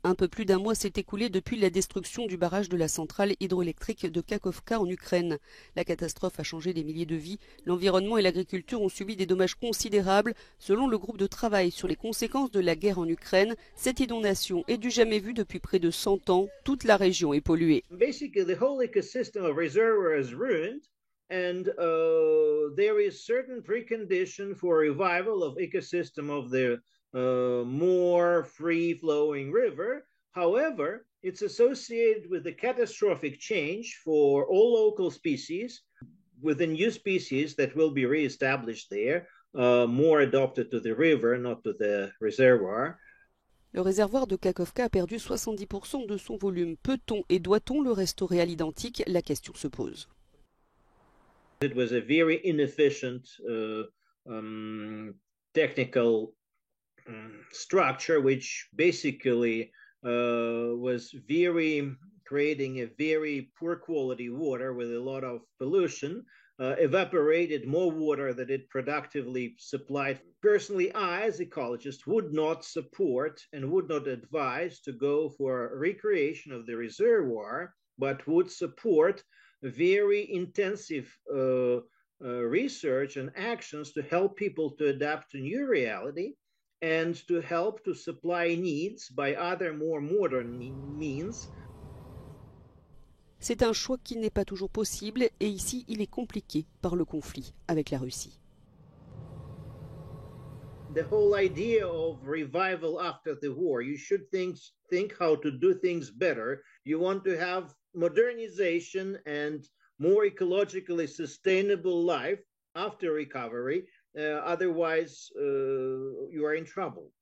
Un peu plus d'un mois s'est écoulé depuis la destruction du barrage de la centrale hydroélectrique de Kakhovka en Ukraine. La catastrophe a changé des milliers de vies. L'environnement et l'agriculture ont subi des dommages considérables. Selon le groupe de travail sur les conséquences de la guerre en Ukraine, cette inondation est du jamais vu depuis près de 100 ans. Toute la région est polluée. Basically, the whole ecosystem of reservoir is ruined, and there is certain precondition for revival of ecosystem of the more free-flowing river. However, it's associated with the catastrophic change for all local species, with the new species that will be reestablished there, more adopted to the river, not to the reservoir. Le réservoir de Kakhovka a perdu 70% de son volume. Peut-on et doit-on le restaurer à l'identique? La question se pose. It was a very inefficient technical structure, which basically was creating a very poor quality water with a lot of pollution, evaporated more water than it productively supplied. Personally, I, as ecologist, would not support and would not advise to go for recreation of the reservoir, but would support very intensive research and actions to help people to adapt to new reality and to help to supply needs by other more modern means. C'est un choix qui n'est pas toujours possible et ici il est compliqué par le conflit avec la Russie. The whole idea of revival after the war, you should think how to do things better. You want to have modernization and more ecologically sustainable life after recovery. Otherwise, you are in trouble.